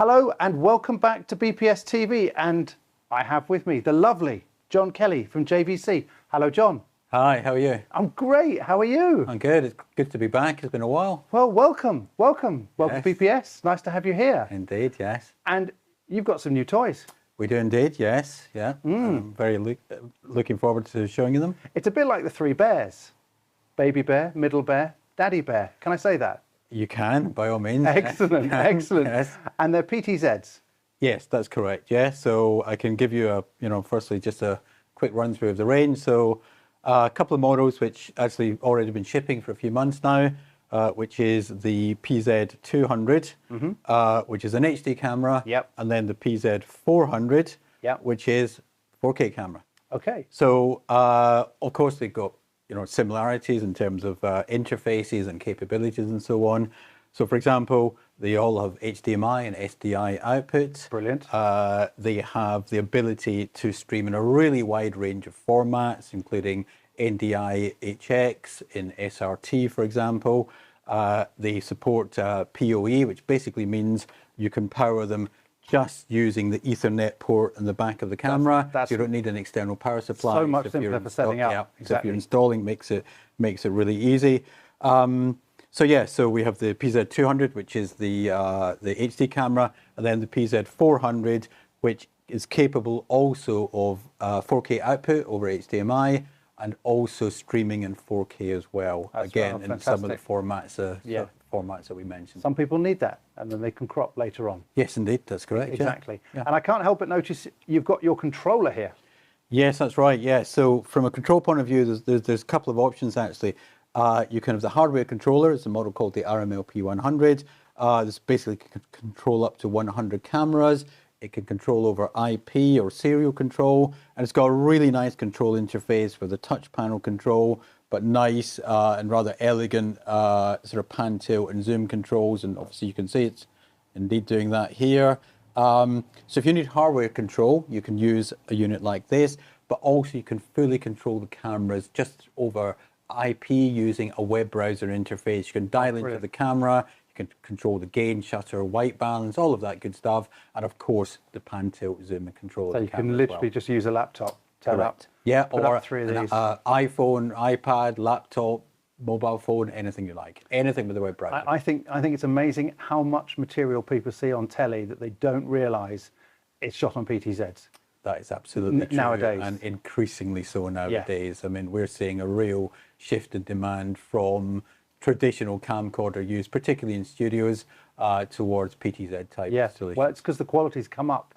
Hello and welcome back to BPS TV, and I have with me the lovely John Kelly from JVC. Hello, John. Hi, how are you? I'm great. How are you? I'm good. It's good to be back. It's been a while. Well, welcome to Yes. BPS. Nice to have you here. Indeed, yes. And you've got some new toys. We do indeed, yes. Yeah. I'm very looking forward to showing you them. It's a bit like the three bears: baby bear, middle bear, daddy bear. Can I say that? You can, by all means. Excellent, excellent. Yes. And they're PTZs. Yes, that's correct. Yeah. So I can give you firstly just a quick run through of the range. So a couple of models which actually already been shipping for a few months now, which is the PZ 200, which is an HD camera. Yep. And then the PZ 400, Yep. which is 4K camera. Okay. So, of course, they've got similarities in terms of interfaces and capabilities and so on. So, for example, they all have HDMI and SDI outputs. Brilliant. They have the ability to stream in a really wide range of formats, including NDI HX in SRT, for example. They support PoE, which basically means you can power them just using the Ethernet port in the back of the camera. That's you don't need an external power supply. so much simpler for setting up. Yeah, so if Exactly. you're installing, makes it really easy. So we have the PZ 200, which is the HD camera, and then the PZ 400, which is capable also of 4K output over HDMI and also streaming in 4K as well. That's Again, in some of the fantastic. formats that we mentioned. Some people need that, and then they can crop later on. Yes, indeed, that's correct. yeah. Exactly. Yeah. And I can't help but notice you've got your controller here. Yes, that's right. Yeah. So from a control point of view, there's a couple of options actually. You can have the hardware controller. It's a model called the RMLP 100. This basically can control up to 100 cameras. It can control over IP or serial control, and it's got a really nice control interface with a touch panel control, but nice and rather elegant sort of pan, tilt, and zoom controls. And obviously, you can see it's indeed doing that here. So if you need hardware control, you can use a unit like this, but also you can fully control the cameras just over IP using a web browser interface. You can dial into brilliant. the camera, you can control the gain, shutter, white balance, all of that good stuff, and of course the pan, tilt, zoom, and control. So of you the camera can as literally well. just use a laptop, turn up, Correct. Yeah, put or up three of an these. iPhone, iPad, laptop, mobile phone, anything you like, anything with a web browser. I think it's amazing how much material people see on telly that they don't realise it's shot on PTZs. That is absolutely true. Nowadays. And increasingly so nowadays. I mean, we're seeing a real shift in demand from traditional camcorder use, particularly in studios, towards PTZ type Yeah. solutions. Well, it's because the quality's come up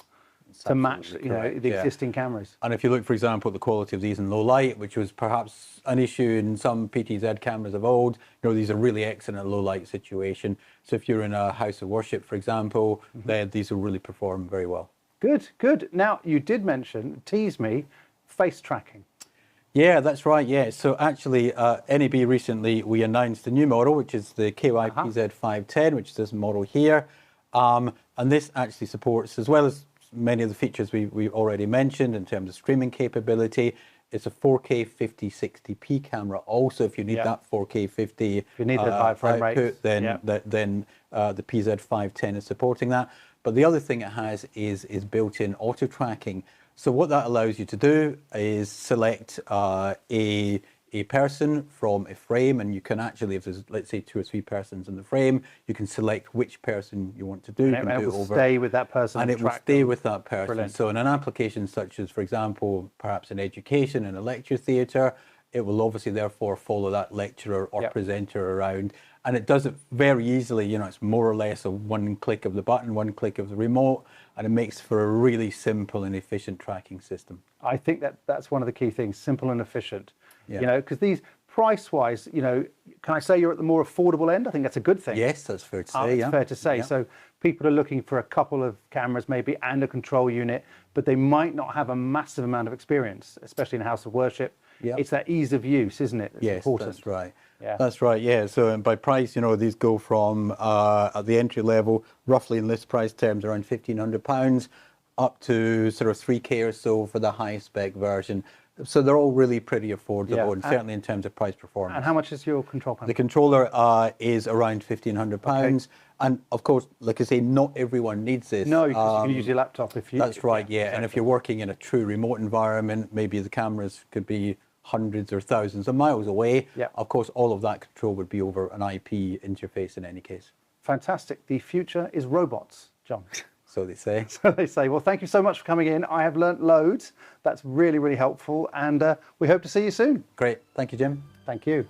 to match, absolutely correct, the yeah. existing cameras. And if you look, for example, at the quality of these in low light, which was perhaps an issue in some PTZ cameras of old, these are really excellent in a low light situation. So if you're in a house of worship, for example, then these will really perform very well. Good, good. Now, you did tease me, face tracking. Yeah, that's right. Yeah. So actually, NAB recently, we announced a new model, which is the KYPZ 510, which is this model here. And this actually supports, as well as many of the features we already mentioned in terms of streaming capability, it's a 4K 50/60p camera. Also, if you need that 4K 50 If you need the high frame output, rates, then the PZ 510 is supporting that. But the other thing it has is built-in auto tracking. So what that allows you to do is select a person from a frame, and you can actually, if there's, let's say, 2 or 3 persons in the frame, you can select which person you want to do. And it will stay with that person. And it will stay with that person. Brilliant. So in an application such as, for example, perhaps in education, in a lecture theatre, it will obviously therefore follow that lecturer or presenter around. And it does it very easily. It's more or less a one click of the button, one click of the remote, and it makes for a really simple and efficient tracking system. I think that's one of the key things, simple and efficient. Yeah. Because these price-wise, can I say you're at the more affordable end? I think that's a good thing. Yes, that's fair to say. It's fair to say. Yeah. So people are looking for a couple of cameras maybe and a control unit, but they might not have a massive amount of experience, especially in a house of worship. Yeah. It's that ease of use, isn't it? That's Yes, important. that's right. Yeah. That's right. Yeah. So by price, these go from at the entry level, roughly in list price terms, around £1,500, up to sort of 3K or so for the high spec version. So they're all really pretty affordable, Yeah. and certainly in terms of price performance. And how much is your control panel? The controller is around £1,500. And of course, like I say, not everyone needs this. No, because you can use your laptop if you... That's right, yeah. And if you're working in a true remote environment, maybe the cameras could be hundreds or thousands of miles away. Yeah. Of course, all of that control would be over an IP interface in any case. Fantastic. The future is robots, John. So they say. So they say. Well, thank you so much for coming in. I have learnt loads. That's really, really helpful. And we hope to see you soon. Great. Thank you, Jim. Thank you.